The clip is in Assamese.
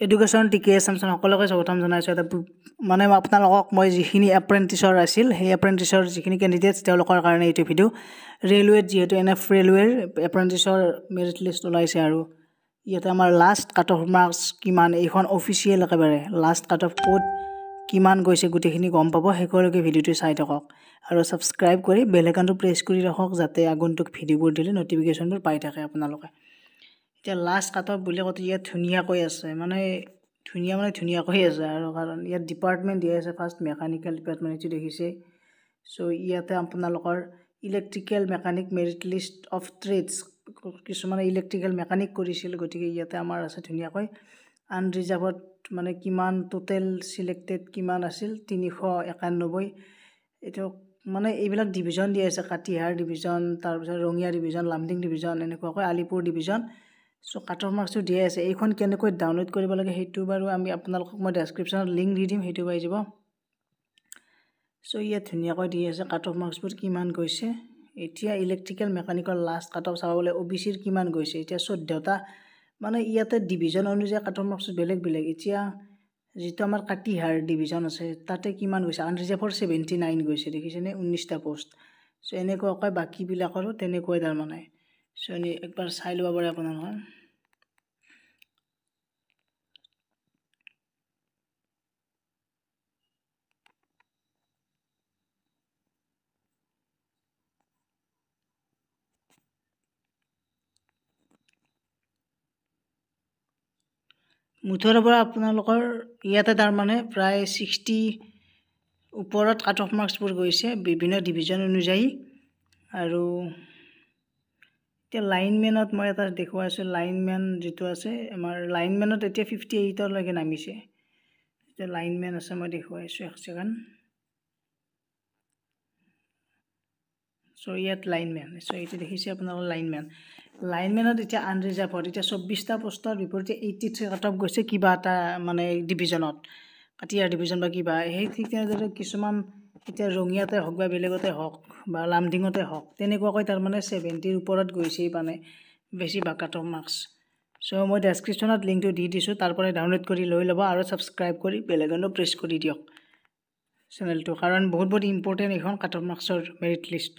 এডুকেশ্যন টিকে এছামছন সকলোকে স্বাগতম জনাইছোঁ। এটা মানে আপোনালোকক মই যিখিনি এপ্ৰেণ্টিছৰ আছিল সেই এপ্ৰেণ্টিছৰ যিখিনি কেণ্ডিডেটছ তেওঁলোকৰ কাৰণে এইটো ভিডিঅ'। ৰেলৱেত যিহেতু NF ৰেলৱেৰ এপ্ৰেণ্টিছৰ মেৰিট লিষ্ট ওলাইছে আৰু ইয়াতে আমাৰ লাষ্ট কাট অফ মাৰ্কছ কিমান এইখন অফিচিয়েল একেবাৰে লাষ্ট কাট অফ ক'ত কিমান গৈছে গোটেইখিনি গম পাব। শেষলৈকে ভিডিঅ'টো চাই থাকক আৰু ছাবস্ক্ৰাইব কৰি বেল আইকনটো প্ৰেছ কৰি ৰাখক যাতে আগন্তুক ভিডিঅ'বোৰ দিলে নটিফিকেশ্যনবোৰ পাই থাকে আপোনালোকে। এতিয়া লাষ্ট কাট অফ বুলি কওঁতে ইয়াত ধুনীয়াকৈ আছে মানে ধুনীয়াকৈ আছে আৰু কাৰণ ইয়াত ডিপাৰ্টমেণ্ট দিয়া আছে। ফাৰ্ষ্ট মেকানিকেল ডিপাৰ্টমেণ্ট এইটো দেখিছে। চ' ইয়াতে আপোনালোকৰ electrical mechanic merit list of trades কিছুমানে ইলেক্ট্ৰিকেল মেকানিক কৰিছিল গতিকে ইয়াতে আমাৰ আছে ধুনীয়াকৈ আনৰিজাৰ্ভত মানে কিমান টোটেল চিলেক্টেড কিমান আছিল 391। এইটো মানে এইবিলাক ডিভিজন দিয়া আছে কাটিহাৰ ডিভিজন তাৰপিছত ৰঙিয়া ডিভিজন লামডিং ডিভিজন এনেকুৱাকৈ আলিপুৰ ডিভিজন। চ' কাট অফ মাৰ্কছটো দিয়া আছে। এইখন কেনেকৈ ডাউনলোড কৰিব লাগে সেইটো বাৰু আমি আপোনালোকক মই ডেছক্ৰিপশ্যনত লিংক দি দিম সেইটো পাই যাব। চ' ইয়াত ধুনীয়াকৈ দি আছে কাট অফ মাৰ্কছবোৰ কিমান গৈছে। এতিয়া ইলেক্ট্ৰিকেল মেকানিকৰ লাষ্ট কাট অফ চাব গ'লে OBCৰ কিমান গৈছে এতিয়া 14টা মানে ইয়াতে ডিভিজন অনুযায়ী কাট অফ মাৰ্কছ বেলেগ বেলেগ। এতিয়া যিটো আমাৰ কাটিহাৰ ডিভিজন আছে তাতে কিমান গৈছে আনৰিজাৰ্ভৰ 79 গৈছে দেখিছেনে 19টা পোষ্ট। চ' এনেকুৱাকৈ বাকীবিলাকৰো তেনেকুৱাই তাৰমানে। চ' একবাৰ চাই ল'ব পাৰে আপোনালোকে। মুঠৰ পৰা আপোনালোকৰ ইয়াতে তাৰমানে প্ৰায় 60 ওপৰত কাট অফ মাৰ্কছবোৰ গৈছে বিভিন্ন ডিভিজন অনুযায়ী। আৰু এতিয়া লাইনমেনত মই এটা দেখুৱাই আছোঁ লাইনমেন যিটো আছে আমাৰ লাইনমেনত এতিয়া 58লৈকে নামিছে। এতিয়া লাইনমেন আছে মই দেখুৱাই আছোঁ এক ছেকেণ্ড। চ' ইয়াত লাইনমেন চ' এইটো দেখিছে আপোনালোকৰ লাইনমেনত এতিয়া আনৰিজাৰ্ভত এতিয়া 24টা পোষ্টৰ বিপৰীতে 83 কাট অফ গৈছে কিবা এটা মানে ডিভিজনত কাটিহাৰ ডিভিজন বা কিবা সেই ঠিক তেনেদৰে কিছুমান এতিয়া ৰঙিয়াতে হওক বা বেলেগতে হওক বা লামডিঙতে হওক তেনেকুৱাকৈ তাৰমানে 70ৰ ওপৰত গৈছেই মানে বেছিভাগ কাট অফ মাৰ্কছ। চ' মই ডেছক্ৰিপশ্যনত লিংকটো দি দিছোঁ তাৰ পৰাই ডাউনলোড কৰি লৈ ল'ব আৰু ছাবস্ক্ৰাইব কৰি বেল আইকনটো প্ৰেছ কৰি দিয়ক চেনেলটো কাৰণ বহুত ইম্পৰ্টেণ্ট এইখন কাট অফ মাৰ্কছৰ মেৰিট লিষ্ট।